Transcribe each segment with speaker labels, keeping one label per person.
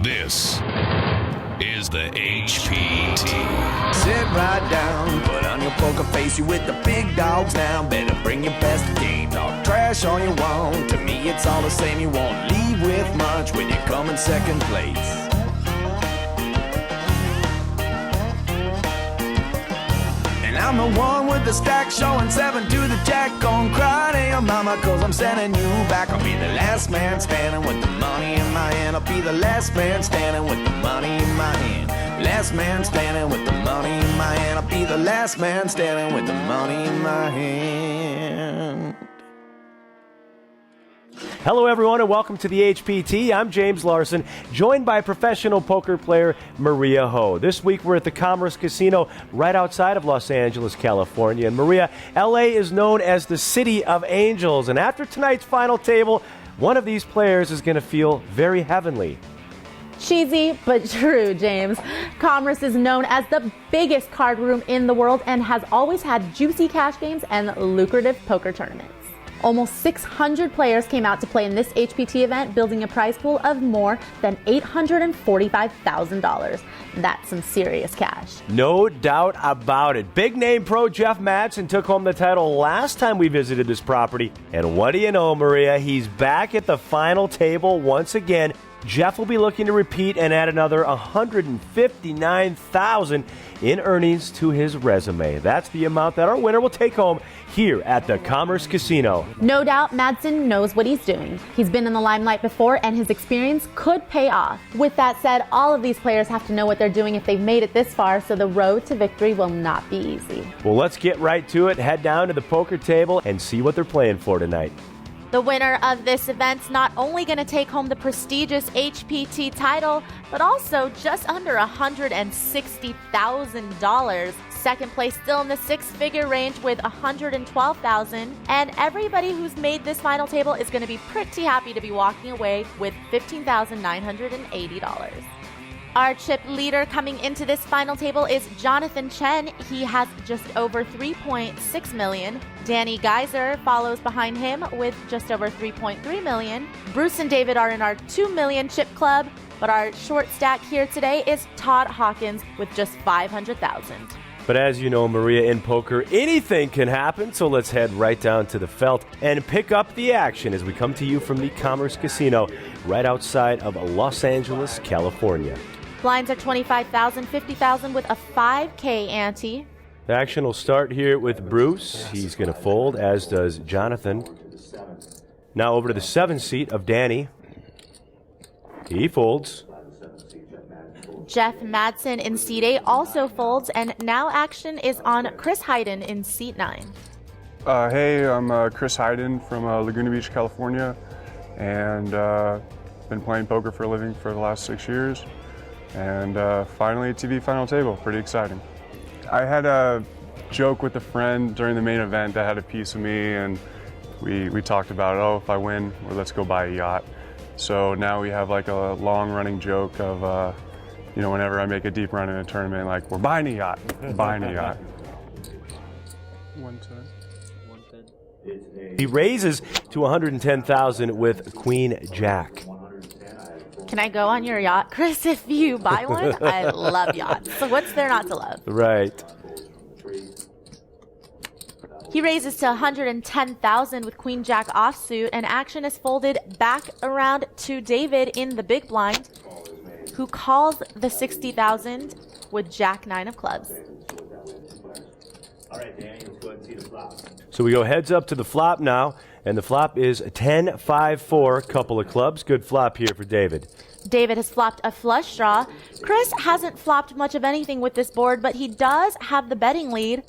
Speaker 1: This is the HPT.
Speaker 2: Sit right down, put on your poker face. You with the big dogs now. Better bring your best game. Talk trash all you want. To me, it's all the same. You won't leave with much when you come in second place. I'm the one with the stack showing 7 to the jack. Gon' cry to your mama cause I'm sending you back. I'll be the last man standing with the money in my hand. I'll be the last man standing with the money in my hand. Last man standing with the money in my hand. I'll be the last man standing with the money in my hand.
Speaker 3: Hello, everyone, and welcome to the HPT. I'm James Larson, joined by professional poker player Maria Ho. This week, we're at the Commerce Casino right outside of Los Angeles, California. And Maria, LA is known as the City of Angels. And after tonight's final table, one of these players is going to feel very heavenly.
Speaker 4: Cheesy, but true, James. Commerce is known as the biggest card room in the world and has always had juicy cash games and lucrative poker tournaments. Almost 600 players came out to play in this HPT event, building a prize pool of more than $845,000. That's some serious cash.
Speaker 3: No doubt about it. Big name pro Jeff Madson took home the title last time we visited this property. And what do you know, Maria? He's back at the final table once again. Jeff will be looking to repeat and add another $159,000 in earnings to his resume. That's the amount that our winner will take home here at the Commerce Casino.
Speaker 4: No doubt Madson knows what he's doing. He's been in the limelight before and his experience could pay off. With that said, all of these players have to know what they're doing if they've made it this far, so the road to victory will not be easy.
Speaker 3: Well, let's get right to it. Head down to the poker table and see what they're playing for tonight.
Speaker 4: The winner of this event's not only going to take home the prestigious HPT title, but also just under $160,000. Second place still in the six-figure range with $112,000. And everybody who's made this final table is going to be pretty happy to be walking away with $15,980. Our chip leader coming into this final table is Jonathan Chen. He has just over $3.6 million. Danny Geyser follows behind him with just over $3.3 million. Bruce and David are in our $2 million chip club, but our short stack here today is Todd Hawkins with just $500,000.
Speaker 3: But as you know, Maria, in poker, anything can happen, so let's head right down to the felt and pick up the action as we come to you from the Commerce Casino right outside of Los Angeles, California.
Speaker 4: Blinds are $25,000, $50,000 with a $5K ante.
Speaker 3: The action will start here with Bruce. He's going to fold, as does Jonathan. Now over to the 7th seat of Danny. He folds.
Speaker 4: Jeff Madson in seat 8 also folds, and now action is on Chris Hayden in seat 9.
Speaker 5: Hey, I'm Chris Hayden from Laguna Beach, California, and been playing poker for a living for the last 6 years. And finally, TV final table, pretty exciting. I had a joke with a friend during the main event that had a piece of me, and we talked about it. Oh, if I win, well, let's go buy a yacht. So now we have like a long-running joke of, whenever I make a deep run in a tournament, like, we're buying a yacht, we're buying a yacht.
Speaker 3: 110. He raises to $110,000 with Queen Jack.
Speaker 4: Can I go on your yacht, Chris, if you buy one? I love yachts. So what's there not to love?
Speaker 3: Right.
Speaker 4: He raises to $110,000 with Queen Jack offsuit, and action is folded back around to David in the big blind, who calls the $60,000 with Jack 9 of clubs.
Speaker 3: All right, Danny, let's go ahead and see the flop. So we go heads up to the flop now, and the flop is 10-5-4, couple of clubs. Good flop here for David.
Speaker 4: David has flopped a flush draw. Chris hasn't flopped much of anything with this board, but he does have the betting lead.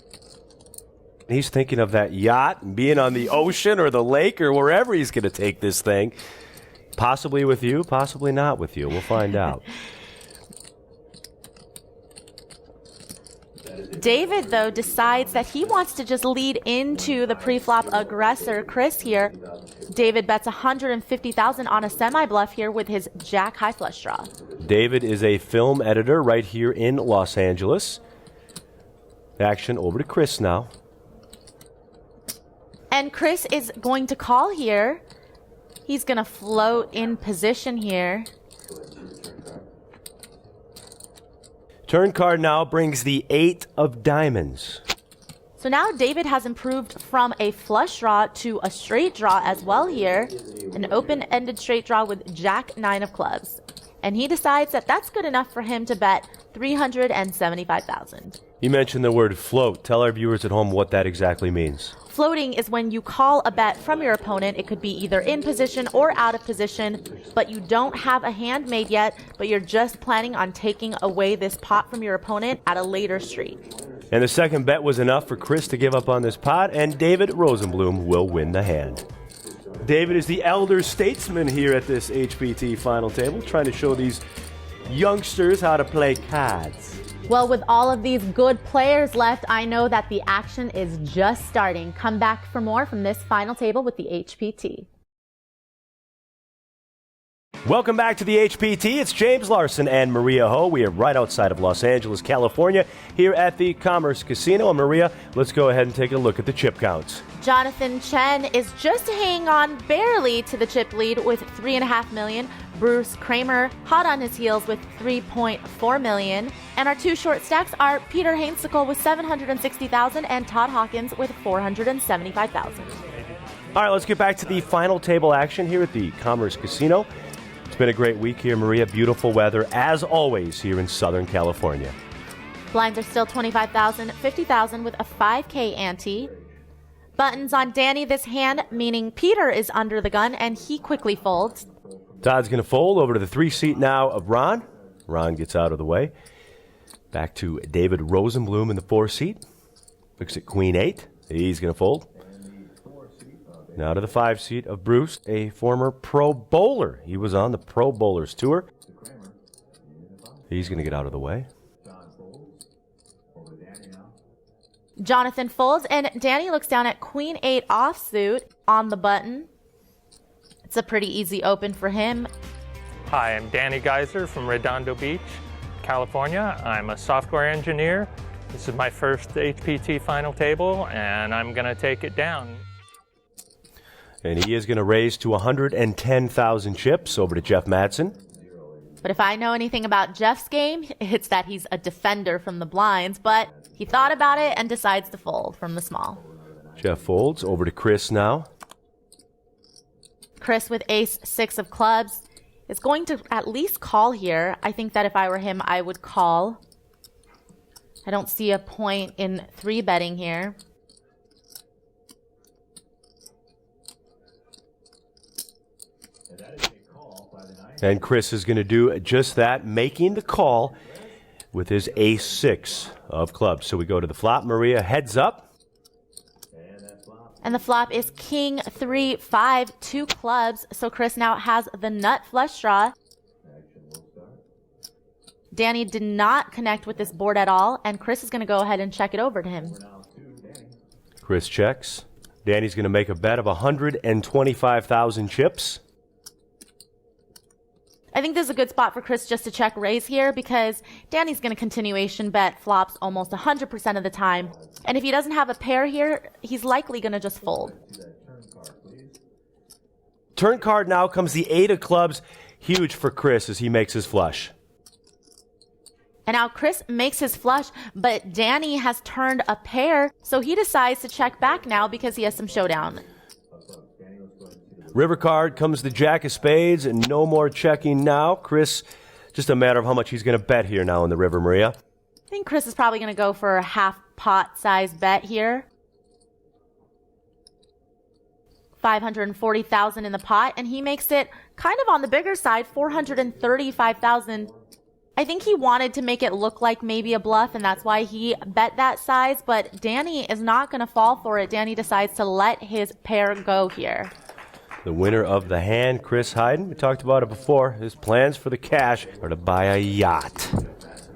Speaker 3: He's thinking of that yacht and being on the ocean or the lake or wherever he's going to take this thing. Possibly with you, possibly not with you. We'll find out.
Speaker 4: David, though, decides that he wants to just lead into the pre-flop aggressor, Chris, here. David bets $150,000 on a semi-bluff here with his Jack high flush draw.
Speaker 3: David is a film editor right here in Los Angeles. Action over to Chris now.
Speaker 4: And Chris is going to call here. He's going to float in position here.
Speaker 3: Turn card now brings the 8 of diamonds.
Speaker 4: So now David has improved from a flush draw to a straight draw as well here. An open-ended straight draw with Jack 9 of clubs. And he decides that that's good enough for him to bet $375,000.
Speaker 3: You mentioned the word float. Tell our viewers at home what that exactly means.
Speaker 4: Floating is when you call a bet from your opponent. It could be either in position or out of position, but you don't have a hand made yet, but you're just planning on taking away this pot from your opponent at a later street.
Speaker 3: And the second bet was enough for Chris to give up on this pot, and David Rosenblum will win the hand. David is the elder statesman here at this HPT final table, trying to show these youngsters how to play cards.
Speaker 4: Well, with all of these good players left, I know that the action is just starting. Come back for more from this final table with the HPT.
Speaker 3: Welcome back to the HPT. It's James Larson and Maria Ho. We are right outside of Los Angeles, California, here at the Commerce Casino. And Maria, let's go ahead and take a look at the chip counts.
Speaker 4: Jonathan Chen is just hanging on barely to the chip lead with $3.5 million. Bruce Kramer hot on his heels with $3.4 million. And our two short stacks are Peter Hainsicle with $760,000 and Todd Hawkins with $475,000.
Speaker 3: All right, let's get back to the final table action here at the Commerce Casino. It's been a great week here, Maria. Beautiful weather, as always, here in Southern California.
Speaker 4: Blinds are still $25,000, $50,000 with a $5K ante. Buttons on Danny this hand, meaning Peter is under the gun, and he quickly folds.
Speaker 3: Todd's going to fold over to the 3-seat now of Ron. Ron gets out of the way. Back to David Rosenblum in the 4-seat. Looks at Queen 8. He's going to fold. Now to the 5-seat of Bruce, a former pro bowler. He was on the Pro Bowlers Tour. He's going to get out of the way.
Speaker 4: Jonathan folds, and Danny looks down at Queen 8 offsuit on the button. It's a pretty easy open for him.
Speaker 6: Hi, I'm Danny Geyser from Redondo Beach, California. I'm a software engineer. This is my first HPT final table, and I'm going to take it down.
Speaker 3: And he is going to raise to 110,000 chips over to Jeff Madson.
Speaker 4: But if I know anything about Jeff's game, it's that he's a defender from the blinds, but he thought about it and decides to fold from the small.
Speaker 3: Jeff folds over to Chris now.
Speaker 4: Chris with ace 6 of clubs is going to at least call here. I think that if I were him, I would call. I don't see a point in 3-betting here.
Speaker 3: And Chris is going to do just that, making the call with his ace 6 of clubs. So we go to the flop. Maria heads up.
Speaker 4: And the flop is king 3, 5, 2 clubs. So Chris now has the nut flush draw. Danny did not connect with this board at all, and Chris is going to go ahead and check it over to him.
Speaker 3: Chris checks. Danny's going to make a bet of 125,000 chips.
Speaker 4: I think this is a good spot for Chris just to check raise here because Danny's going to continuation bet flops almost 100% of the time. And if he doesn't have a pair here, he's likely going to just fold.
Speaker 3: Turn card now comes the 8 of clubs. Huge for Chris as he makes his flush.
Speaker 4: And now Chris makes his flush, but Danny has turned a pair, so he decides to check back now because he has some showdown.
Speaker 3: River card comes the jack of spades, and no more checking now. Chris, just a matter of how much he's going to bet here now in the river, Maria.
Speaker 4: I think Chris is probably going to go for a half pot size bet here. 540,000 in the pot, and he makes it kind of on the bigger side, 435,000. I think he wanted to make it look like maybe a bluff, and that's why he bet that size, but Danny is not going to fall for it. Danny decides to let his pair go here.
Speaker 3: The winner of the hand, Chris Hyden. We talked about it before. His plans for the cash are to buy a yacht.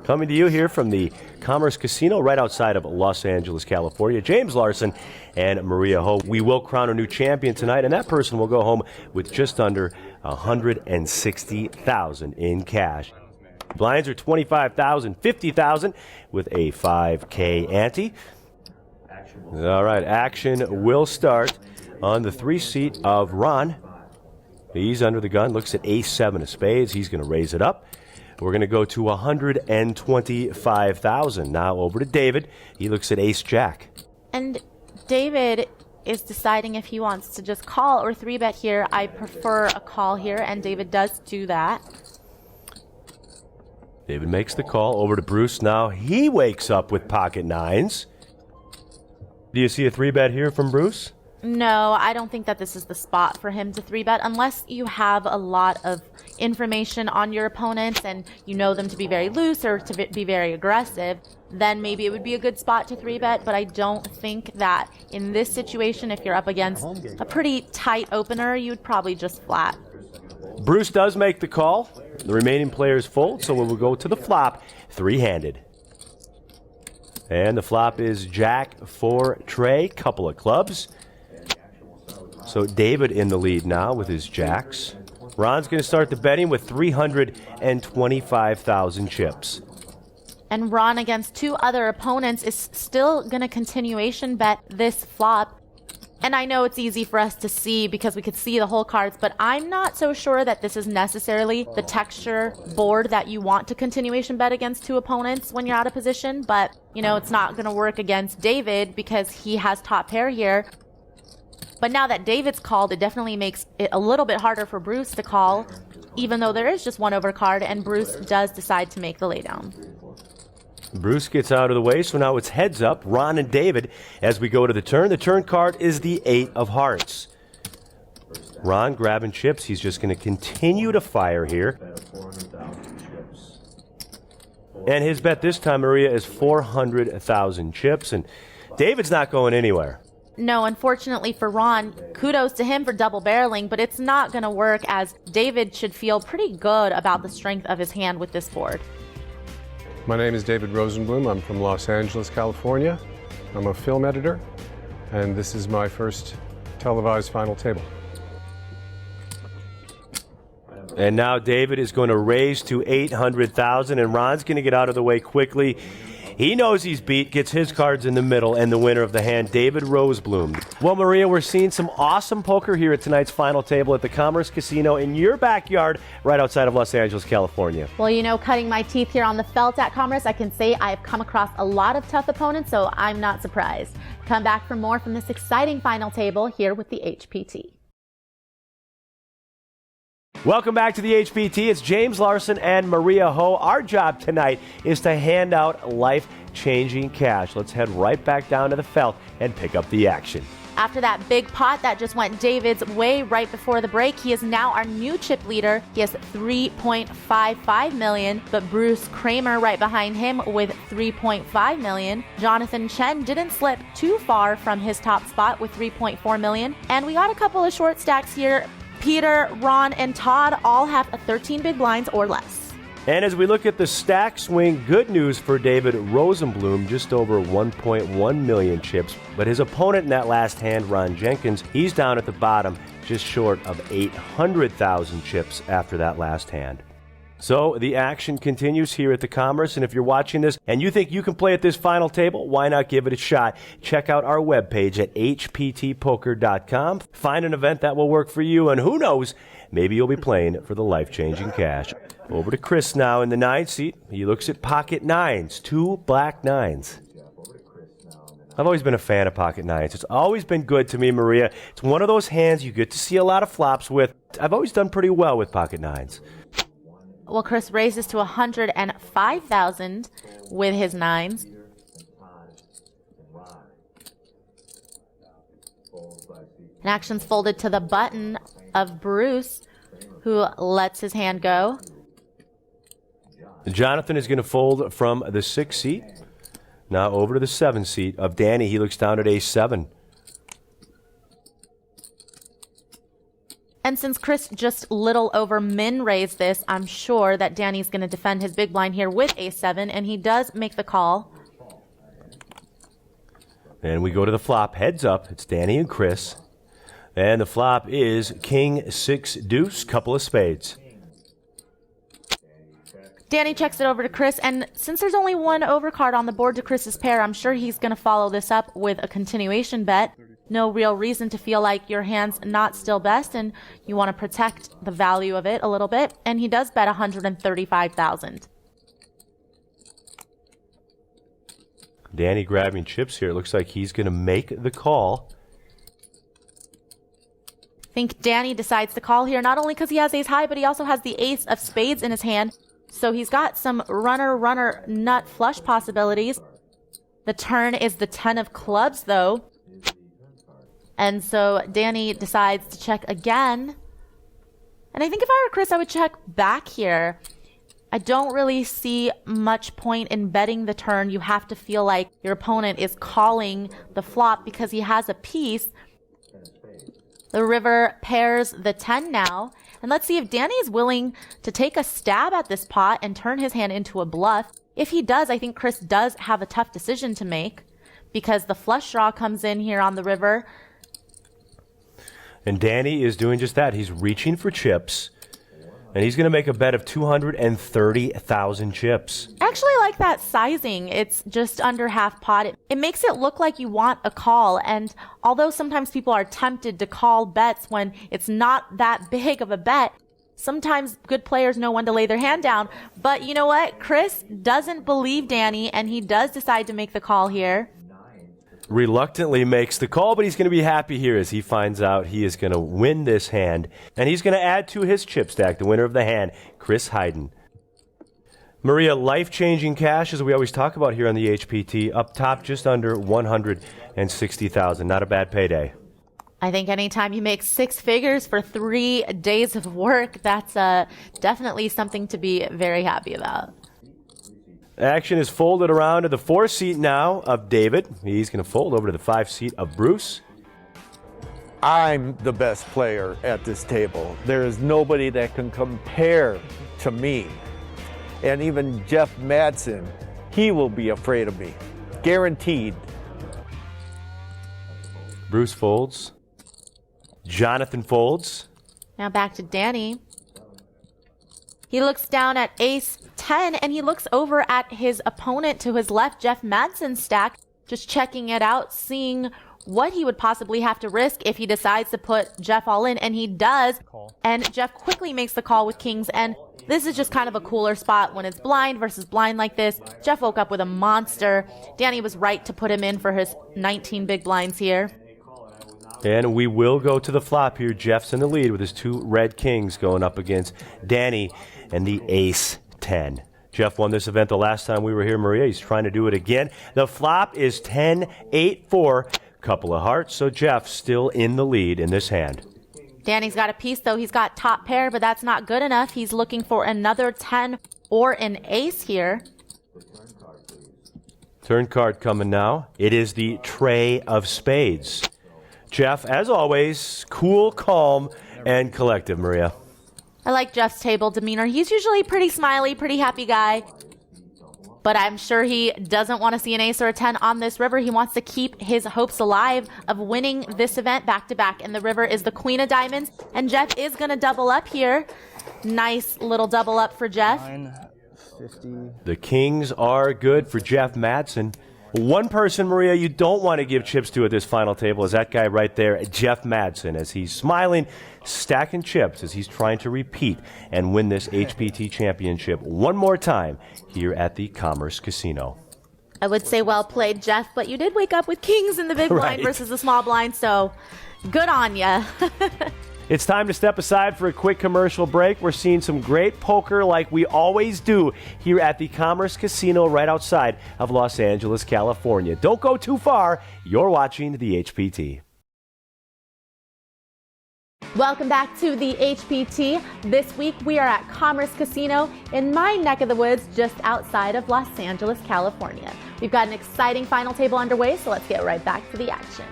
Speaker 3: Coming to you here from the Commerce Casino right outside of Los Angeles, California. James Larson and Maria Ho. We will crown a new champion tonight, and that person will go home with just under 160,000 in cash. Blinds are 25,000, 50,000 with a 5K ante. All right, action will start on the 3-seat of Ron. He's under the gun, looks at ace 7 of spades. He's going to raise it up. We're going to go to 125,000. Now over to David. He looks at ace-jack.
Speaker 4: And David is deciding if he wants to just call or 3-bet here. I prefer a call here, and David does do that.
Speaker 3: David makes the call. Over to Bruce now. He wakes up with pocket nines. Do you see a 3-bet here from Bruce?
Speaker 4: No, I don't think that this is the spot for him to 3-bet unless you have a lot of information on your opponents and you know them to be very loose or to be very aggressive. Then maybe it would be a good spot to 3-bet, but I don't think that in this situation, if you're up against a pretty tight opener, you'd probably just flat.
Speaker 3: Bruce does make the call. The remaining players fold, so we will go to the flop, 3-handed. And the flop is Jack 4 Trey, couple of clubs. So David in the lead now with his jacks. Ron's going to start the betting with 325,000 chips.
Speaker 4: And Ron against 2 other opponents is still going to continuation bet this flop. And I know it's easy for us to see because we could see the whole cards, but I'm not so sure that this is necessarily the texture board that you want to continuation bet against 2 opponents when you're out of position. But, you know, it's not going to work against David because he has top pair here. But now that David's called, it definitely makes it a little bit harder for Bruce to call, even though there is just 1 overcard, and Bruce does decide to make the laydown.
Speaker 3: Bruce gets out of the way, so now it's heads up, Ron and David, as we go to the turn. The turn card is the 8 of hearts. Ron grabbing chips. He's just going to continue to fire here. And his bet this time, Maria, is 400,000 chips, and David's not going anywhere.
Speaker 4: No, unfortunately for Ron, kudos to him for double barreling, but it's not going to work as David should feel pretty good about the strength of his hand with this board.
Speaker 7: My name is David Rosenblum. I'm from Los Angeles, California. I'm a film editor, and this is my first televised final table.
Speaker 3: And now David is going to raise to 800,000, and Ron's going to get out of the way quickly. He knows he's beat, gets his cards in the middle, and the winner of the hand, David Rosenblum. Well, Maria, we're seeing some awesome poker here at tonight's final table at the Commerce Casino in your backyard right outside of Los Angeles, California.
Speaker 4: Well, you know, cutting my teeth here on the felt at Commerce, I can say I've come across a lot of tough opponents, so I'm not surprised. Come back for more from this exciting final table here with the HPT.
Speaker 3: Welcome back to the HPT. It's James Larson and Maria Ho. Our job tonight is to hand out life-changing cash. Let's head right back down to the felt and pick up the action.
Speaker 4: After that big pot that just went David's way right before the break, he is now our new chip leader. He has $3.55 million, but Bruce Kramer right behind him with $3.5 million. Jonathan Chen didn't slip too far from his top spot with $3.4 million. And we got a couple of short stacks here. Peter, Ron, and Todd all have 13 big blinds or less.
Speaker 3: And as we look at the stack swing, good news for David Rosenblum, just over 1.1 million chips. But his opponent in that last hand, Ron Jenkins, he's down at the bottom, just short of 800,000 chips after that last hand. So the action continues here at the Commerce, and if you're watching this and you think you can play at this final table, why not give it a shot? Check out our webpage at hptpoker.com. Find an event that will work for you, and who knows, maybe you'll be playing for the life-changing cash. Over to Chris now in the 9th seat. He looks at pocket nines, 2 black nines. I've always been a fan of pocket nines. It's always been good to me, Maria. It's one of those hands you get to see a lot of flops with. I've always done pretty well with pocket nines.
Speaker 4: Well, Chris raises to 105,000 with his nines. And action's folded to the button of Bruce, who lets his hand go.
Speaker 3: Jonathan is going to fold from the 6th seat. Now over to the 7th seat of Danny. He looks down at ace-7.
Speaker 4: And since Chris just little over min raised this, I'm sure that Danny's going to defend his big blind here with ace-7, and he does make the call.
Speaker 3: And we go to the flop. Heads up. It's Danny and Chris. And the flop is king 6 deuce, couple of spades.
Speaker 4: Danny checks it over to Chris, and since there's only one overcard on the board to Chris's pair, I'm sure he's going to follow this up with a continuation bet. No real reason to feel like your hand's not still best, and you want to protect the value of it a little bit, and he does bet $135,000.
Speaker 3: Danny grabbing chips here. It looks like he's going to make the call.
Speaker 4: I think Danny decides to call here, not only because he has ace high, but he also has the ace of spades in his hand. So he's got some runner, nut, flush possibilities. The turn is the 10 of clubs, though. And so Danny decides to check again. And I think if I were Chris, I would check back here. I don't really see much point in betting the turn. You have to feel like your opponent is calling the flop because he has a piece. The river pairs the 10 now. And let's see if Danny is willing to take a stab at this pot and turn his hand into a bluff. If he does, I think Chris does have a tough decision to make because the flush draw comes in here on the river.
Speaker 3: And Danny is doing just that. He's reaching for chips. And he's going to make a bet of 230,000 chips.
Speaker 4: I actually like that sizing. It's just under half pot. It makes it look like you want a call. And although sometimes people are tempted to call bets when it's not that big of a bet, sometimes good players know when to lay their hand down. But you know what? Chris doesn't believe Danny, and he does decide to make the call here.
Speaker 3: Reluctantly makes the call, but he's going to be happy here as he finds out he is going to win this hand. And he's going to add to his chip stack, the winner of the hand, Chris Hayden. Maria, life-changing cash, as we always talk about here on the HPT, up top just under $160,000. Not a bad payday.
Speaker 4: I think anytime you make six figures for 3 days of work, that's definitely something to be very happy about.
Speaker 3: Action is folded around to the 4-seat now of David. He's going to fold over to the 5-seat of Bruce.
Speaker 8: I'm the best player at this table. There is nobody that can compare to me. And even Jeff Madson, he will be afraid of me. Guaranteed.
Speaker 3: Bruce folds. Jonathan folds.
Speaker 4: Now back to Danny. He looks down at ace 10, and he looks over at his opponent to his left, Jeff Madson's stack, just checking it out, seeing what he would possibly have to risk if he decides to put Jeff all in, and he does. And Jeff quickly makes the call with kings, and this is just kind of a cooler spot when it's blind versus blind like this. Jeff woke up with a monster. Danny was right to put him in for his 19 big blinds here.
Speaker 3: And we will go to the flop here. Jeff's in the lead with his 2 red kings going up against Danny and the ace 10. Jeff won this event the last time we were here, Maria. He's trying to do it again. The flop is 10-8-4, couple of hearts, so Jeff still in the lead in this hand.
Speaker 4: Danny's got a piece, though. He's got top pair, but that's not good enough. He's looking for another 10 or an ace here.
Speaker 3: Turn card coming now. It is the tray of spades. Jeff, as always, cool, calm, and collective, Maria.
Speaker 4: I like Jeff's table demeanor. He's usually pretty smiley, pretty happy guy. But I'm sure he doesn't want to see an ace or a 10 on this river. He wants to keep his hopes alive of winning this event back-to-back. And the river is the queen of diamonds. And Jeff is going to double up here. Nice little double up for Jeff.
Speaker 8: 50.
Speaker 3: The kings are good for Jeff Madson. One person, Maria, you don't want to give chips to at this final table is that guy right there, Jeff Madson, as he's smiling, stacking chips as he's trying to repeat and win this HPT championship one more time here at the Commerce Casino.
Speaker 4: I would say well played, Jeff, but you did wake up with kings in the big blind versus the small blind, so good on ya.
Speaker 3: It's time to step aside for a quick commercial break. We're seeing some great poker like we always do here at the Commerce Casino right outside of Los Angeles, California. Don't go too far. You're watching the HPT.
Speaker 4: Welcome back to the HPT. This week we are at Commerce Casino in my neck of the woods just outside of Los Angeles, California. We've got an exciting final table underway, so let's get right back to the action.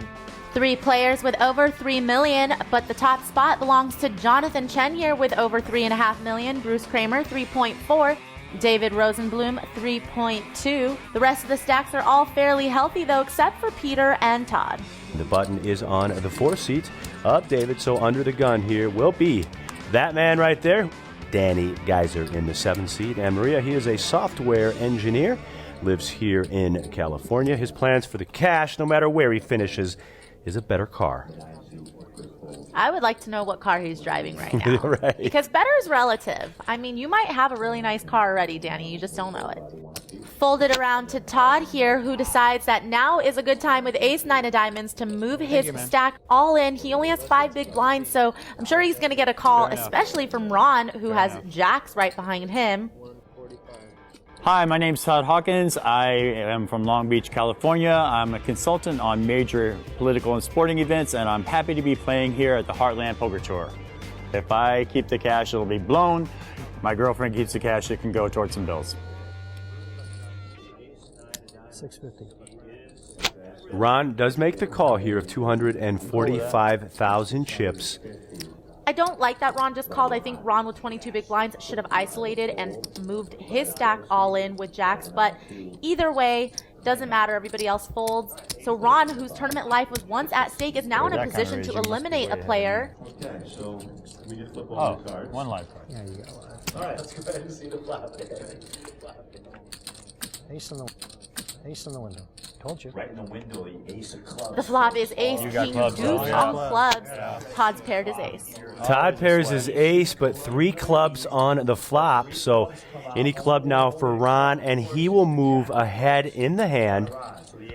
Speaker 4: 3 players with over $3 million, but the top spot belongs to Jonathan Chen here with over $3.5 million, Bruce Kramer 3.4, David Rosenblum 3.2. The rest of the stacks are all fairly healthy though, except for Peter and Todd.
Speaker 3: The button is on the 4 seat of David, so under the gun here will be that man right there. Danny Geyser in the 7th seed. And Maria, he is a software engineer, lives here in California. His plans for the cash, no matter where he finishes, is a better car.
Speaker 4: I would like to know what car he's driving right now.
Speaker 3: Right.
Speaker 4: Because better is relative. I mean, you might have a really nice car already, Danny. You just don't know it. Folded around to Todd here, who decides that now is a good time with ace 9 of diamonds to move his stack all in. He only has 5 big blinds, so I'm sure he's going to get a call, especially from Ron, who has jacks right behind him.
Speaker 9: Hi, my name's Todd Hawkins. I am from Long Beach, California. I'm a consultant on major political and sporting events, and I'm happy to be playing here at the Heartland Poker Tour. If I keep the cash, it'll be blown. My girlfriend keeps the cash, it can go towards some bills.
Speaker 3: 650. Ron does make the call here of 245,000 chips.
Speaker 4: I don't like that Ron just called. I think Ron with 22 big blinds should have isolated and moved his stack all in with jacks, but either way, doesn't matter. Everybody else folds. So Ron, whose tournament life was once at stake, is now in a position to eliminate a player.
Speaker 9: Oh, 1 live card.
Speaker 10: Yeah, you got a live. All right, let's go ahead and see the flop. Ace in the window. Told you.
Speaker 11: Right in the window, the ace of clubs.
Speaker 4: The flop is ace, king,
Speaker 9: clubs,
Speaker 4: deuce,
Speaker 9: though.
Speaker 4: all clubs. Todd's paired his ace.
Speaker 3: Todd pairs his ace, but 3 clubs on the flop. So any club now for Ron, and he will move ahead in the hand.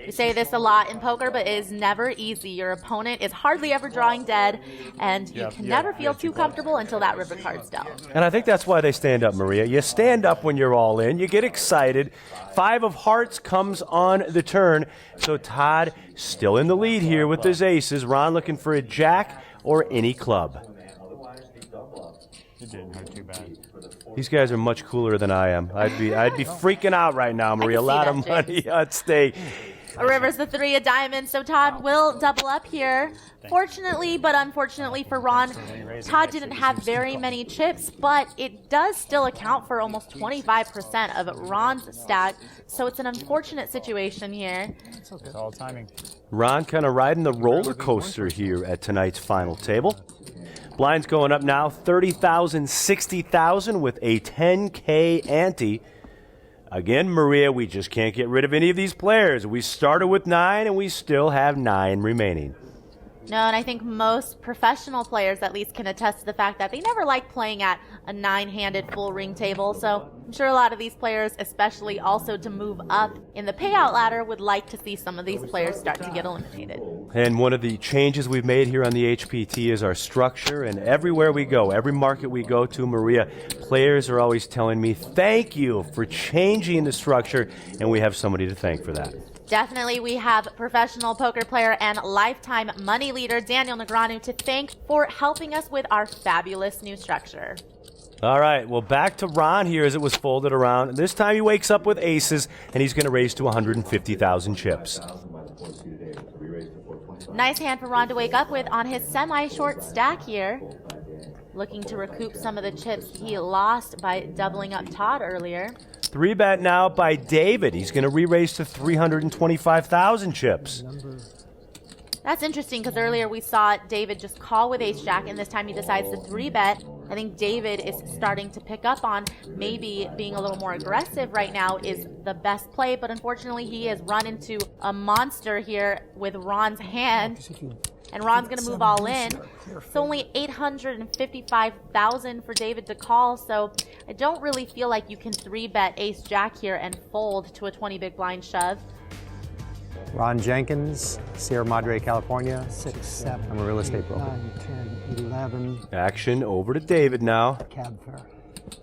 Speaker 4: We say this a lot in poker, but it is never easy. Your opponent is hardly ever drawing dead, and you can never feel too comfortable until that river card's dealt.
Speaker 3: And I think that's why they stand up, Maria. You stand up when you're all in. You get excited. 5 of hearts comes on the turn. So Todd still in the lead here with his aces. Ron looking for a jack or any club.
Speaker 9: It didn't hurt too bad.
Speaker 3: These guys are much cooler than I am. I'd be freaking out right now, Maria. A lot of money at stake.
Speaker 4: A river's the 3 of diamonds, so Todd will double up here. Fortunately, but unfortunately for Ron, Todd didn't have very many chips, but it does still account for almost 25% of Ron's stack, so it's an unfortunate situation here.
Speaker 9: It's all timing.
Speaker 3: Ron kind of riding the roller coaster here at tonight's final table. Blinds going up now, 30,000, 60,000 with a 10K ante. Again, Maria, we just can't get rid of any of these players. We started with 9, and we still have 9 remaining.
Speaker 4: No, and I think most professional players at least can attest to the fact that they never like playing at a 9-handed full ring table. So I'm sure a lot of these players, especially also to move up in the payout ladder, would like to see some of these players start to get eliminated.
Speaker 3: And one of the changes we've made here on the HPT is our structure. And everywhere we go, every market we go to, Maria, players are always telling me, thank you for changing the structure. And we have somebody to thank for that.
Speaker 4: Definitely, we have professional poker player and lifetime money leader Daniel Negreanu to thank for helping us with our fabulous new structure.
Speaker 3: All right, well, back to Ron here as it was folded around. This time he wakes up with aces, and he's going to raise to 150,000 chips.
Speaker 4: Nice hand for Ron to wake up with on his semi-short stack here. Looking to recoup some of the chips he lost by doubling up Todd earlier.
Speaker 3: 3-bet now by David. He's going to re-raise to 325,000 chips.
Speaker 4: That's interesting because earlier we saw David just call with ace-jack, and this time he decides to 3-bet. I think David is starting to pick up on maybe being a little more aggressive right now is the best play, but unfortunately he has run into a monster here with Ron's hand. And Ron's going to move all in. It's only 855,000 for David to call, so I don't really feel like you can 3-bet ace-jack here and fold to a 20 big blind shove.
Speaker 10: Ron Jenkins, Sierra Madre, California.
Speaker 11: 6, 7.
Speaker 10: I'm a real estate broker.
Speaker 11: 9, 10, 11.
Speaker 3: Action over to David now.
Speaker 11: Cab fare.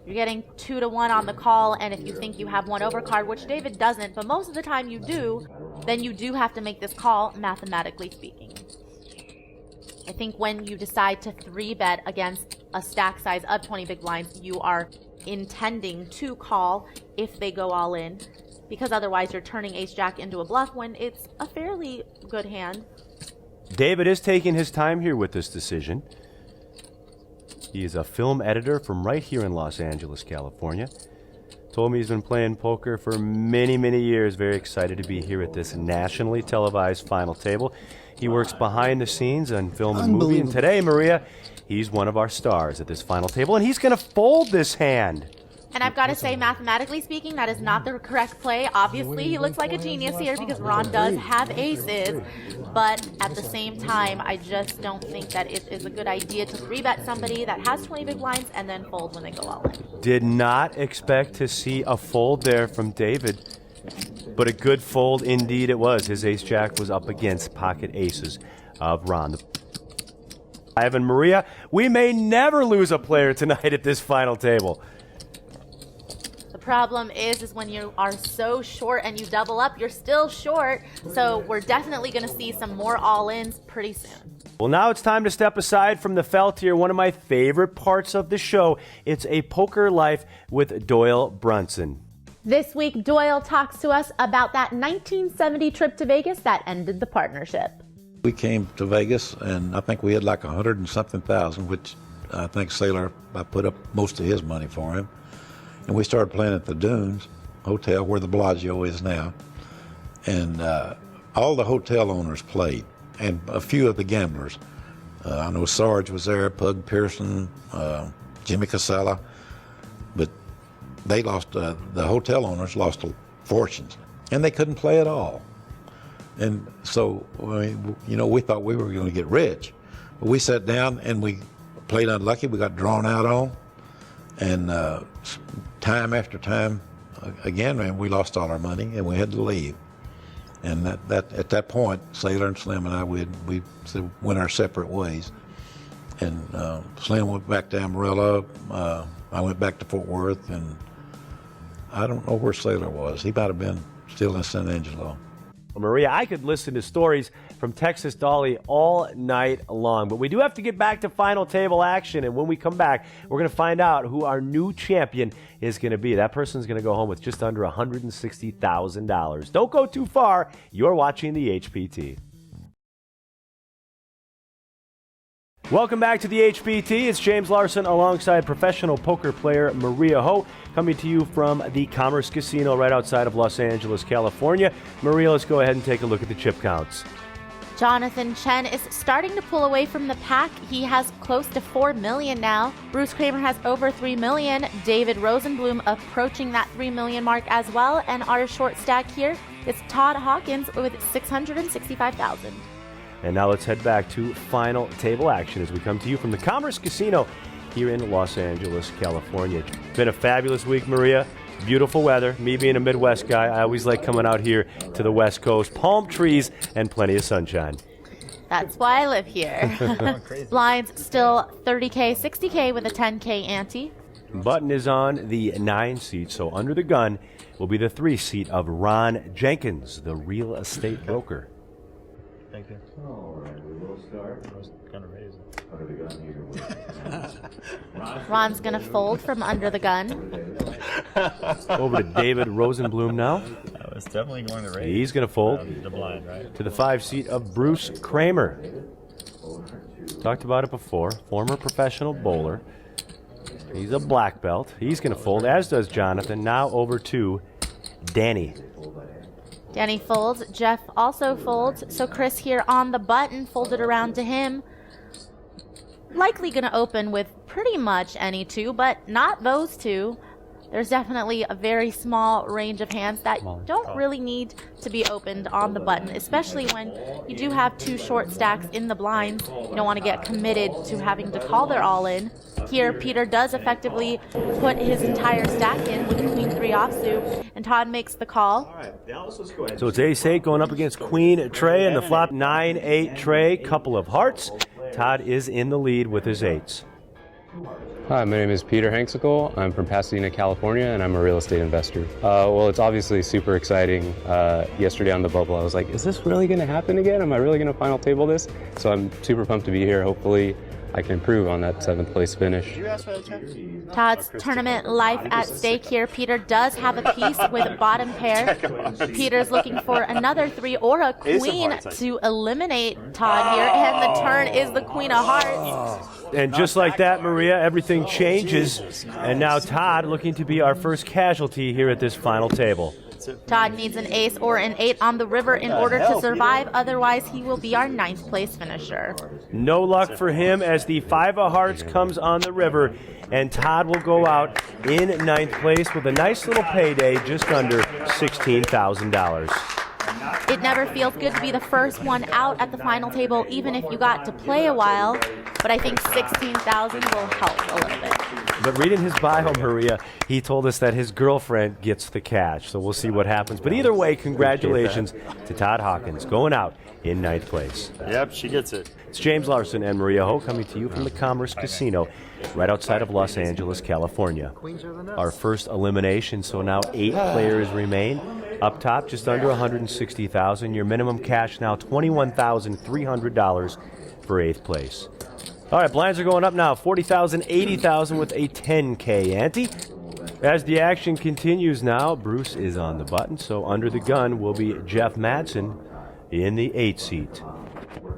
Speaker 4: You're getting 2 to 1 on the call, and if you think you have one overcard, which David doesn't, but most of the time you do, then you do have to make this call, mathematically speaking. I think when you decide to 3-bet against a stack size of 20 big blinds, you are intending to call if they go all in, because otherwise you're turning ace-jack into a bluff when it's a fairly good hand.
Speaker 3: David is taking his time here with this decision. He is a film editor from right here in Los Angeles, California. Told me he's been playing poker for many, many years. Very excited to be here at this nationally televised final table. He works behind the scenes on film and movie. And today, Maria, He's one of our stars at this final table, and he's going to fold this hand.
Speaker 4: And I've got to say, mathematically speaking, that is not the correct play. Obviously, he looks like a genius here because Ron does have aces. But at the same time, I just don't think that it is a good idea to 3-bet somebody that has 20 big blinds and then fold when they go all in.
Speaker 3: Did not expect to see a fold there from David, but a good fold indeed it was. His ace-jack was up against pocket aces of Ron. Ivan, Maria, we may never lose a player tonight at this final table.
Speaker 4: Problem is when you are so short and you double up, you're still short. So we're definitely going to see some more all-ins pretty soon.
Speaker 3: Well, now it's time to step aside from the felt here. One of my favorite parts of the show. It's A Poker Life with Doyle Brunson.
Speaker 4: This week, Doyle talks to us about that 1970 trip to Vegas that ended the partnership.
Speaker 12: We came to Vegas, and I think we had like 100 and something thousand, which I think Sailor, I put up most of his money for him. And we started playing at the Dunes Hotel, where the Bellagio is now. And all the hotel owners played, and a few of the gamblers. I know Sarge was there, Pug Pearson, Jimmy Casella. But they lost, the hotel owners lost fortunes, and they couldn't play at all. And so, we thought we were going to get rich. But we sat down and we played unlucky. We got drawn out on. And time after time, again, man, we lost all our money and we had to leave. And that at that point, Sailor and Slim and I, we went our separate ways. And Slim went back to Amarillo. I went back to Fort Worth, and I don't know where Sailor was. He might have been still in San Angelo.
Speaker 3: Well, Maria, I could listen to stories from Texas Dolly all night long, but we do have to get back to final table action, and when we come back, we're going to find out who our new champion is going to be. That person's going to go home with just under $160,000. Don't go too far. You're watching the HPT. Welcome back to the HPT. It's James Larson alongside professional poker player Maria Ho, coming to you from the Commerce Casino right outside of Los Angeles, California. Maria, let's go ahead and take a look at the chip counts.
Speaker 4: Jonathan Chen is starting to pull away from the pack. He has close to 4 million now. Bruce Kramer has over 3 million. David Rosenblum approaching that 3 million mark as well. And our short stack here is Todd Hawkins with 665,000.
Speaker 3: And now let's head back to final table action as we come to you from the Commerce Casino here in Los Angeles, California. It's been a fabulous week, Maria. Beautiful weather. Me being a Midwest guy, I always like coming out here to the West Coast. Palm trees and plenty of sunshine.
Speaker 4: That's why I live here. Blinds still 30K, 60K with a 10K ante.
Speaker 3: Button is on the 9 seat, so under the gun will be the 3 seat of Ron Jenkins, the real estate broker.
Speaker 11: Thank you.
Speaker 13: All right, we will start.
Speaker 11: I was gonna raise it.
Speaker 13: Under the gun here.
Speaker 4: Ron's gonna fold from under the gun.
Speaker 3: Over to David Rosenblum now.
Speaker 9: I was definitely going to raise.
Speaker 3: He's going to fold
Speaker 9: the blind, right?
Speaker 3: to the 5 seat of Bruce Kramer. Talked about it before. Former professional bowler. He's a black belt. He's going to fold, as does Jonathan. Now over to Danny.
Speaker 4: Danny folds. Jeff also folds. So Chris here on the button, folded around to him. Likely going to open with pretty much any two, but not those two. There's definitely a very small range of hands that don't really need to be opened on the button, especially when you do have 2 short stacks in the blinds. You don't want to get committed to having to call their all-in. Here, Peter does effectively put his entire stack in with the queen 3 offsuit, and Todd makes the call.
Speaker 3: So it's ace-8 going up against queen tray, and the flop 9-8 tray, couple of hearts. Todd is in the lead with his 8s.
Speaker 14: Hi, my name is Peter Hanksicle. I'm from Pasadena, California, and I'm a real estate investor. Well, it's obviously super exciting. Yesterday on the bubble, I was like, is this really going to happen again? Am I really going to final table this? So I'm super pumped to be here. Hopefully, I can improve on that 7th place finish.
Speaker 4: Todd's tournament life at stake here. Peter does have a piece with bottom pair. Peter's looking for another 3 or a queen to eliminate Todd here, and the turn is the queen of hearts.
Speaker 3: And just like that, Maria, everything changes. And now Todd looking to be our first casualty here at this final table.
Speaker 4: Todd needs an ace or an 8 on the river in order to survive. Otherwise, he will be our 9th place finisher.
Speaker 3: No luck for him as the 5 of hearts comes on the river, and Todd will go out in 9th place with a nice little payday, just under $16,000.
Speaker 4: It never feels good to be the first one out at the final table, even if you got to play a while, but I think $16,000 will help a little bit.
Speaker 3: But reading his bio, Maria, he told us that his girlfriend gets the cash, so we'll see what happens. But either way, congratulations to Todd Hawkins, going out in 9th place.
Speaker 9: Yep, she gets it.
Speaker 3: It's James Larson and Maria Ho coming to you from the Commerce Casino right outside of Los Angeles, California. Our first elimination, so now 8 players remain. Up top, just under $160,000. Your minimum cash now $21,300 for 8th place. All right, blinds are going up now, $40,000, $80,000 with a $10K ante. As the action continues now, Bruce is on the button, so under the gun will be Jeff Madson in the 8 seat.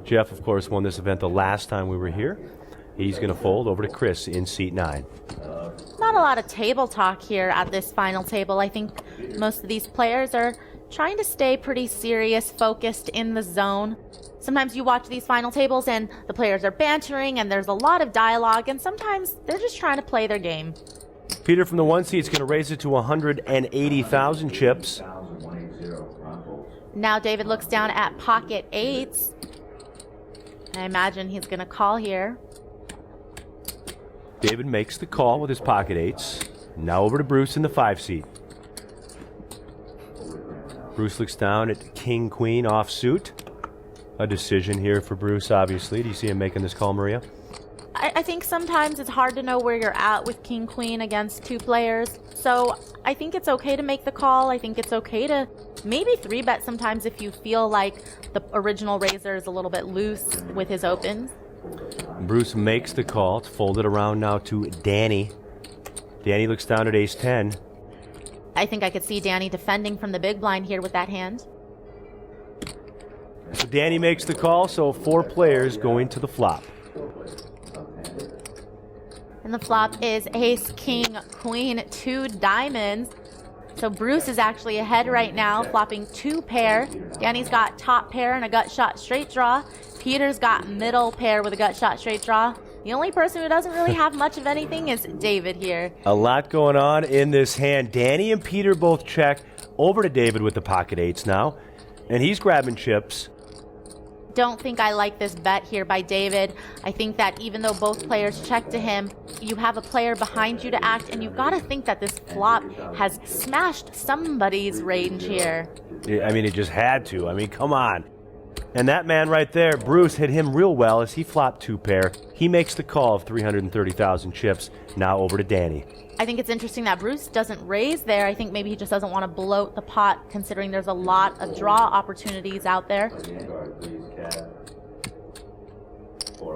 Speaker 3: Jeff, of course, won this event the last time we were here. He's going to fold over to Chris in seat 9.
Speaker 4: Not a lot of table talk here at this final table. I think most of these players are trying to stay pretty serious, focused in the zone. Sometimes you watch these final tables and the players are bantering and there's a lot of dialogue, and sometimes they're just trying to play their game.
Speaker 3: Peter from the 1 seat is going to raise it to 180,000 chips.
Speaker 4: Now David looks down at pocket 8s. I imagine he's going to call here.
Speaker 3: David makes the call with his pocket 8s. Now over to Bruce in the 5 seat. Bruce looks down at King Queen offsuit. A decision here for Bruce, obviously. Do you see him making this call, Maria?
Speaker 4: I think sometimes it's hard to know where you're at with King Queen against 2 players. So I think it's okay to make the call. I think it's okay to maybe 3-bet sometimes if you feel like the original raiser is a little bit loose with his opens.
Speaker 3: Bruce makes the call. It's folded around now to Danny. Danny looks down at ace-10.
Speaker 4: I think I could see Danny defending from the big blind here with that hand.
Speaker 3: So Danny makes the call, so 4 players going to the flop.
Speaker 4: And the flop is ace, king, queen, 2 diamonds. So Bruce is actually ahead right now, flopping 2 pair. Danny's got top pair and a gut shot straight draw. Peter's got middle pair with a gut shot straight draw. The only person who doesn't really have much of anything is David here.
Speaker 3: A lot going on in this hand. Danny and Peter both check. Over to David with the pocket 8s now. And he's grabbing chips.
Speaker 4: Don't think I like this bet here by David. I think that even though both players check to him, you have a player behind you to act, and you've got to think that this flop has smashed somebody's range here.
Speaker 3: I mean, it just had to. I mean, come on. And that man right there, Bruce, hit him real well as he flopped 2 pair. He makes the call of 330,000 chips. Now over to Danny.
Speaker 4: I think it's interesting that Bruce doesn't raise there. I think maybe he just doesn't want to bloat the pot, considering there's a lot of draw opportunities out there.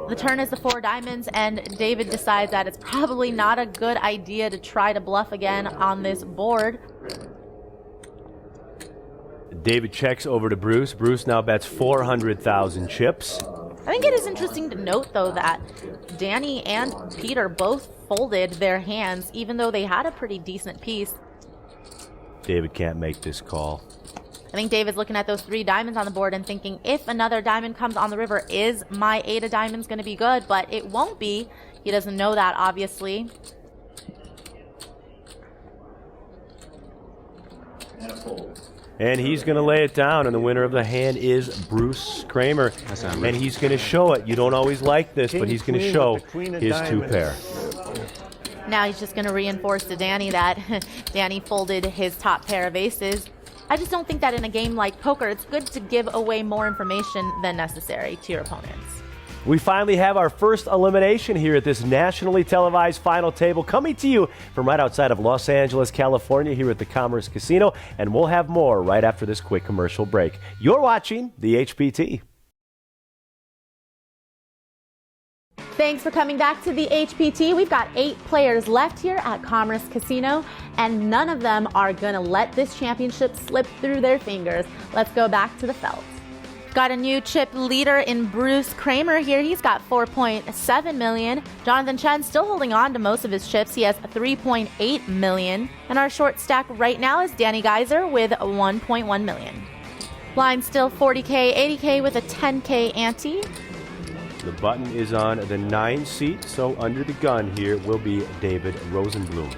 Speaker 4: The turn is the 4 diamonds, and David decides that it's probably not a good idea to try to bluff again on this board.
Speaker 3: David checks over to Bruce. Bruce now bets 400,000 chips.
Speaker 4: I think it is interesting to note, though, that Danny and Peter both folded their hands, even though they had a pretty decent piece.
Speaker 3: David can't make this call.
Speaker 4: I think David's looking at those 3 diamonds on the board and thinking, if another diamond comes on the river, is my 8 of diamonds going to be good? But it won't be. He doesn't know that, obviously.
Speaker 3: And he's going to lay it down, and the winner of the hand is Bruce Kramer. And he's going to show it. You don't always like this, but he's going to show his 2 pair.
Speaker 4: Now he's just going to reinforce to Danny that Danny folded his top pair of aces. I just don't think that in a game like poker, it's good to give away more information than necessary to your opponents.
Speaker 3: We finally have our first elimination here at this nationally televised final table, coming to you from right outside of Los Angeles, California, here at the Commerce Casino, and we'll have more right after this quick commercial break. You're watching the HPT.
Speaker 4: Thanks for coming back to the HPT. We've got 8 players left here at Commerce Casino, and none of them are going to let this championship slip through their fingers. Let's go back to the felts. Got a new chip leader in Bruce Kramer here. He's got 4.7 million. Jonathan Chen still holding on to most of his chips. He has 3.8 million. And our short stack right now is Danny Geyser with 1.1 million. Blind still 40K, 80K with a 10K ante.
Speaker 3: The button is on the 9 seat, so under the gun here will be David Rosenblum.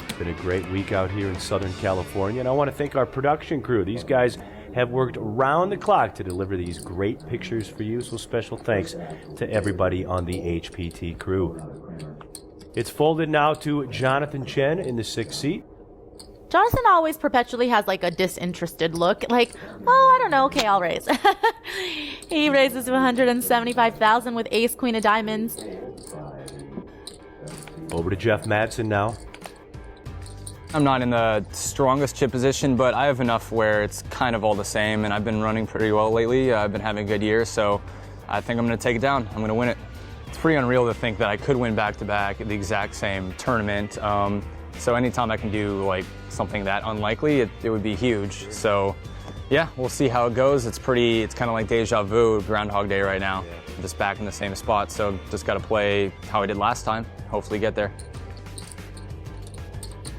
Speaker 3: It's been a great week out here in Southern California, and I want to thank our production crew. These guys have worked round the clock to deliver these great pictures for you, so special thanks to everybody on the HPT crew. It's folded now to Jonathan Chen in the 6th seat.
Speaker 4: Jonathan always perpetually has like a disinterested look, like, oh, I don't know, okay, I'll raise. He raises to 175,000 with ace queen of diamonds.
Speaker 3: Over to Jeff Madson now.
Speaker 15: I'm not in the strongest chip position, but I have enough where it's kind of all the same, and I've been running pretty well lately. I've been having a good year, so I think I'm going to take it down. I'm going to win it. It's pretty unreal to think that I could win back-to-back at the exact same tournament. So anytime I can do like something that unlikely, it would be huge. So yeah, we'll see how it goes. It's kind of like deja vu, Groundhog Day right now. I'm just back in the same spot, so just got to play how I did last time. Hopefully get there.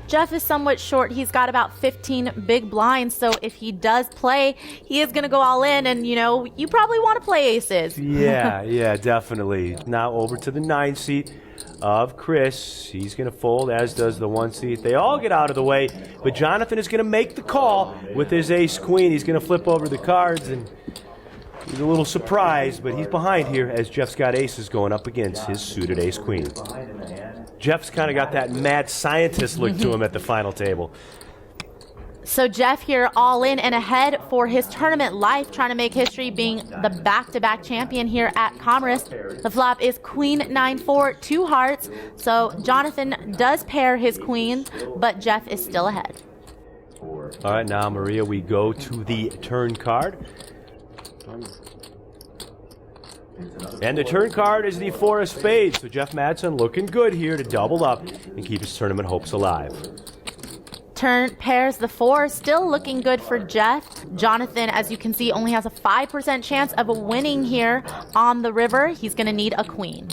Speaker 4: Jeff is somewhat short. He's got about 15 big blinds, so if he does play, he is going to go all in, and you know, you probably want to play aces.
Speaker 3: Yeah, definitely. Now over to the 9 seat of Chris. He's going to fold, as does the 1 seat. They all get out of the way, but Jonathan is going to make the call with his ace-queen. He's going to flip over the cards, and he's a little surprised, but he's behind here as Jeff's got aces going up against his suited ace-queen. Jeff's kind of got that mad scientist look to him at the final table.
Speaker 4: So Jeff here all in and ahead for his tournament life, trying to make history being the back-to-back champion here at Commerce. The flop is queen 9-4, 2 hearts. So Jonathan does pair his queen, but Jeff is still ahead.
Speaker 3: All right, now, Maria, we go to the turn card. And the turn card is the 4 of spades. So Jeff Madson looking good here to double up and keep his tournament hopes alive.
Speaker 4: Turn pairs the 4, still looking good for Jeff. Jonathan, as you can see, only has a 5% chance of winning here on the river. He's going to need a queen.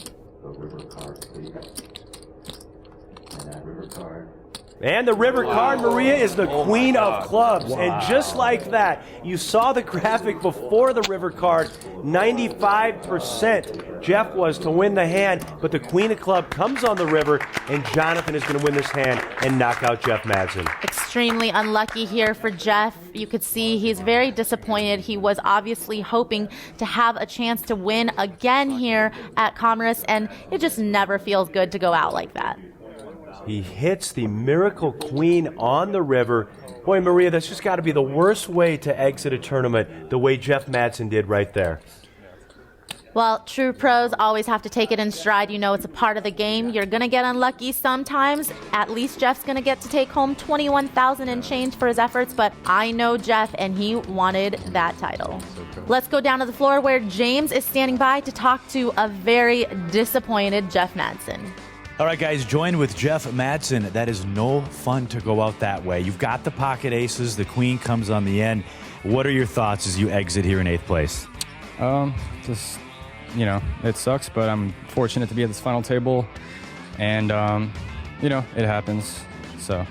Speaker 3: And the river card, Maria, is the queen of clubs. Wow. And just like that, you saw the graphic before the river card, 95% Jeff was to win the hand, but the queen of club comes on the river, and Jonathan is going to win this hand and knock out Jeff Madson.
Speaker 4: Extremely unlucky here for Jeff. You could see he's very disappointed. He was obviously hoping to have a chance to win again here at Commerce, and it just never feels good to go out like that.
Speaker 3: He hits the Miracle Queen on the river. Boy, Maria, that's just got to be the worst way to exit a tournament, the way Jeff Madson did right there.
Speaker 4: Well, true pros always have to take it in stride. You know, it's a part of the game. You're going to get unlucky sometimes. At least Jeff's going to get to take home $21,000 and change for his efforts, but I know Jeff, and he wanted that title. Let's go down to the floor where James is standing by to talk to a very disappointed Jeff Madson.
Speaker 16: All right, guys, join with Jeff Madson. That is no fun to go out that way. You've got the pocket aces. The queen comes on the end. What are your thoughts as you exit here in 8th place?
Speaker 17: Just, you know, it sucks, but I'm fortunate to be at this final table. And, you know, it happens. So,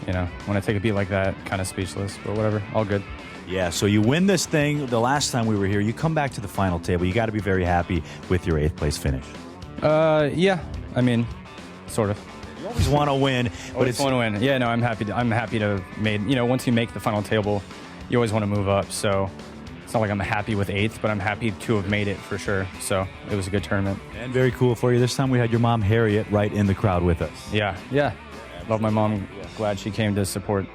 Speaker 17: you know, when I take a beat like that, kind of speechless, but whatever, all good.
Speaker 16: Yeah, so you win this thing. The last time we were here, you come back to the final table. You got to be very happy with your 8th place finish.
Speaker 17: Yeah. I mean, sort of.
Speaker 16: You always want to win, but
Speaker 17: it's want to win. Yeah, no, I'm happy to made. You know, once you make the final table, you always want to move up. So it's not like I'm happy with 8th, but I'm happy to have made it for sure. So it was a good tournament.
Speaker 16: And very cool for you. This time we had your mom Harriet right in the crowd with us.
Speaker 17: Yeah. Love my mom. Glad she came to support.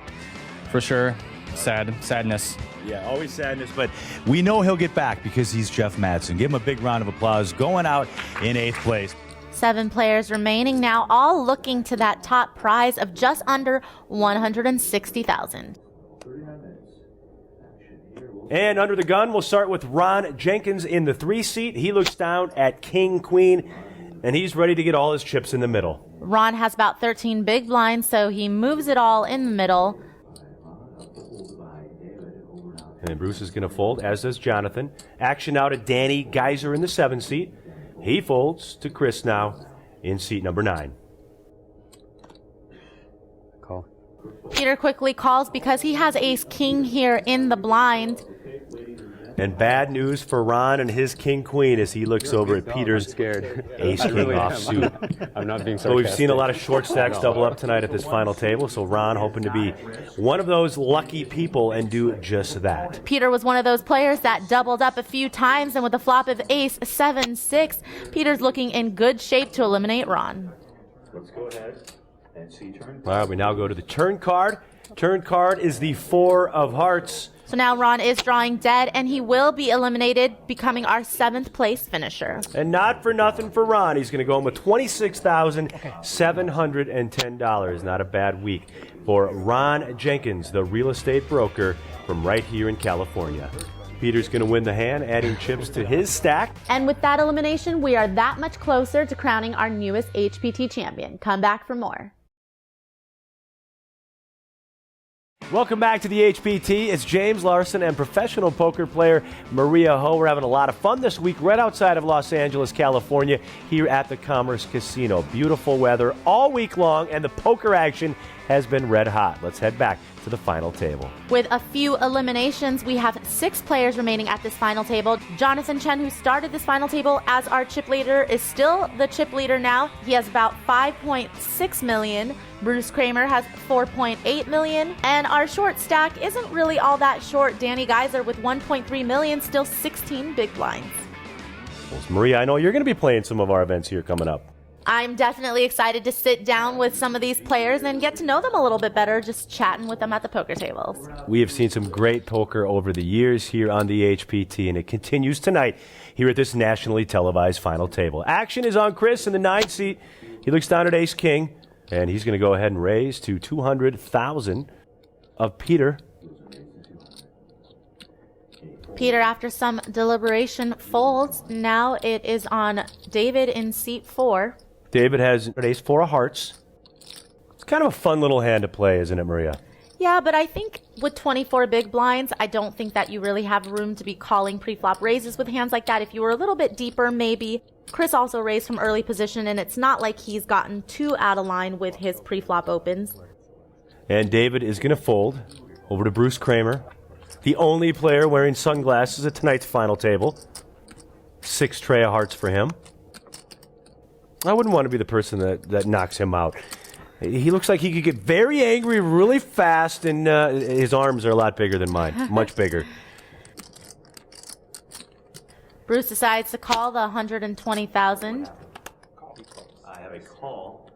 Speaker 17: For sure. Sadness.
Speaker 16: Yeah, always sadness, but we know he'll get back because he's Jeff Madson. Give him a big round of applause. Going out in 8th place.
Speaker 4: 7 players remaining now, all looking to that top prize of just under $160,000.
Speaker 3: And under the gun, we'll start with Ron Jenkins in the 3 seat. He looks down at King Queen, and he's ready to get all his chips in the middle.
Speaker 4: Ron has about 13 big blinds, so he moves it all in the middle.
Speaker 3: And Bruce is going to fold, as does Jonathan. Action now to Danny Geyser in the 7 seat. He folds to Chris now in seat number 9.
Speaker 14: Call.
Speaker 4: Peter quickly calls because he has ace-king here in the blind.
Speaker 3: And bad news for Ron and his king-queen as he looks over at Peter's ace-king
Speaker 14: really
Speaker 3: offsuit.
Speaker 14: I'm not being sarcastic.
Speaker 3: So we've seen a lot of short stacks double up tonight at this final table. So Ron hoping to be one of those lucky people and do just that.
Speaker 4: Peter was one of those players that doubled up a few times, and with a flop of ace 7-6, Peter's looking in good shape to eliminate Ron.
Speaker 13: Let's go ahead and see turn.
Speaker 3: All right, we now go to the turn card. Turn card is the 4 of hearts.
Speaker 4: So now Ron is drawing dead, and he will be eliminated, becoming our 7th place finisher.
Speaker 3: And not for nothing for Ron. He's going to go home with $26,710. Not a bad week for Ron Jenkins, the real estate broker from right here in California. Peter's going to win the hand, adding chips to his stack.
Speaker 4: And with that elimination, we are that much closer to crowning our newest HPT champion. Come back for more.
Speaker 3: Welcome back to the HPT. It's James Larson and professional poker player Maria Ho. We're having a lot of fun this week right outside of Los Angeles, California, here at the Commerce Casino. Beautiful weather all week long, and the poker action has been red hot. Let's head back to the final table.
Speaker 4: With a few eliminations, we have 6 players remaining at this final table. Jonathan Chen, who started this final table as our chip leader, is still the chip leader now. He has about 5.6 million. Bruce Kramer has 4.8 million. And our short stack isn't really all that short. Danny Geyser with 1.3 million, still 16 big blinds.
Speaker 3: Well, Maria, I know you're going to be playing some of our events here coming up.
Speaker 4: I'm definitely excited to sit down with some of these players and get to know them a little bit better, just chatting with them at the poker tables.
Speaker 3: We have seen some great poker over the years here on the HPT, and it continues tonight here at this nationally televised final table. Action is on Chris in the 9 seat. He looks down at Ace King, and he's going to go ahead and raise to $200,000 of Peter.
Speaker 4: Peter, after some deliberation, folds. Now it is on David in seat 4.
Speaker 3: David has an ace 4 of hearts. It's kind of a fun little hand to play, isn't it, Maria?
Speaker 4: Yeah, but I think with 24 big blinds, I don't think that you really have room to be calling pre-flop raises with hands like that. If you were a little bit deeper, maybe. Chris also raised from early position, and it's not like he's gotten too out of line with his pre-flop opens.
Speaker 3: And David is going to fold over to Bruce Kramer, the only player wearing sunglasses at tonight's final table. 6 tray of hearts for him. I wouldn't want to be the person that knocks him out. He looks like he could get very angry really fast, and his arms are a lot bigger than mine. Much bigger.
Speaker 4: Bruce decides to call the $120,000.
Speaker 3: I have a call.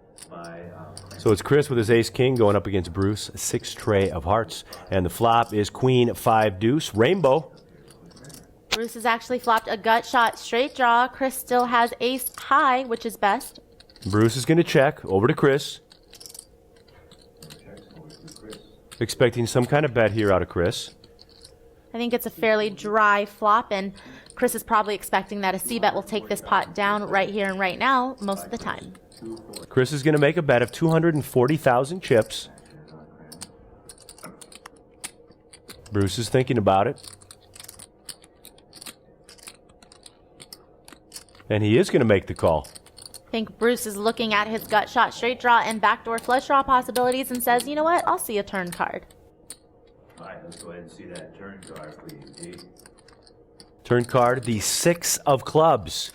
Speaker 3: So it's Chris with his ace king going up against Bruce, 6 tray of hearts. And the flop is queen 5 deuce, rainbow.
Speaker 4: Bruce has actually flopped a gut shot straight draw. Chris still has ace high, which is best.
Speaker 3: Bruce is going to check over to Chris. Expecting some kind of bet here out of Chris.
Speaker 4: I think it's a fairly dry flop, and Chris is probably expecting that a C-bet will take this pot down right here and right now most of the time.
Speaker 3: Chris is going to make a bet of 240,000 chips. Bruce is thinking about it. And he is going to make the call.
Speaker 4: I think Bruce is looking at his gut shot straight draw and backdoor flush draw possibilities and says, you know what, I'll see a turn card.
Speaker 13: All right, let's go ahead and see that turn card, please, Dave.
Speaker 3: Turn card, the 6 of clubs.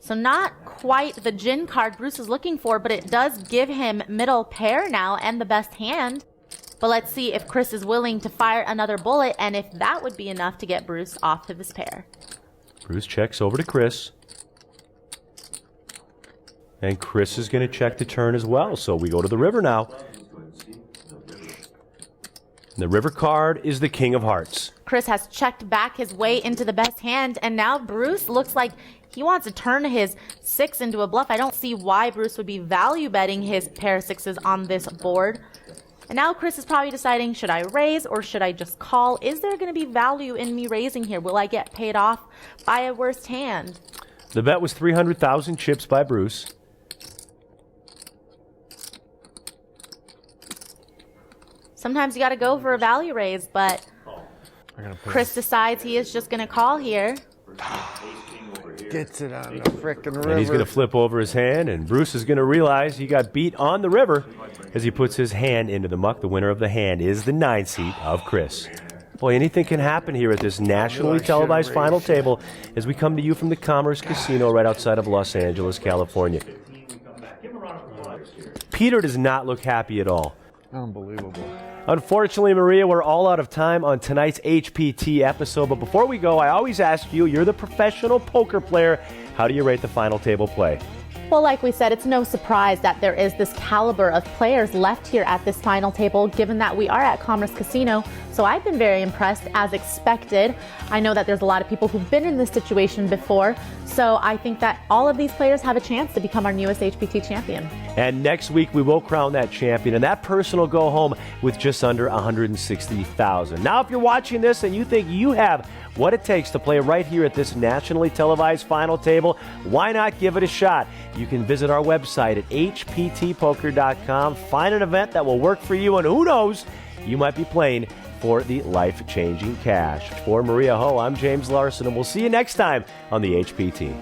Speaker 4: So not quite the gin card Bruce is looking for, but it does give him middle pair now and the best hand. But let's see if Chris is willing to fire another bullet and if that would be enough to get Bruce off of his pair.
Speaker 3: Bruce checks over to Chris. And Chris is going to check the turn as well. So we go to the river now. The river card is the king of hearts.
Speaker 4: Chris has checked back his way into the best hand, and now Bruce looks like he wants to turn his 6 into a bluff. I don't see why Bruce would be value betting his pair of 6s on this board. And now Chris is probably deciding, should I raise or should I just call? Is there going to be value in me raising here? Will I get paid off by a worse hand?
Speaker 3: The bet was 300,000 chips by Bruce.
Speaker 4: Sometimes you got to go for a value raise, but Chris decides he is just going to call here.
Speaker 8: Gets it on the frickin' river.
Speaker 3: And he's going to flip over his hand, and Bruce is going to realize he got beat on the river as he puts his hand into the muck. The winner of the hand is the 9 seed of Chris. Boy, anything can happen here at this nationally televised final table as we come to you from the Commerce Casino right outside of Los Angeles, California. Peter does not look happy at all.
Speaker 8: Unbelievable.
Speaker 3: Unfortunately, Maria, we're all out of time on tonight's HPT episode. But before we go, I always ask you, you're the professional poker player. How do you rate the final table play?
Speaker 4: Well, like we said, it's no surprise that there is this caliber of players left here at this final table, given that we are at Commerce Casino. So I've been very impressed, as expected. I know that there's a lot of people who've been in this situation before. So I think that all of these players have a chance to become our newest HPT champion.
Speaker 3: And next week, we will crown that champion, and that person will go home with just under $160,000. Now, if you're watching this and you think you have what it takes to play right here at this nationally televised final table, why not give it a shot? You can visit our website at hptpoker.com, find an event that will work for you, and who knows, you might be playing for the life-changing cash. For Maria Ho, I'm James Larson, and we'll see you next time on the HPT.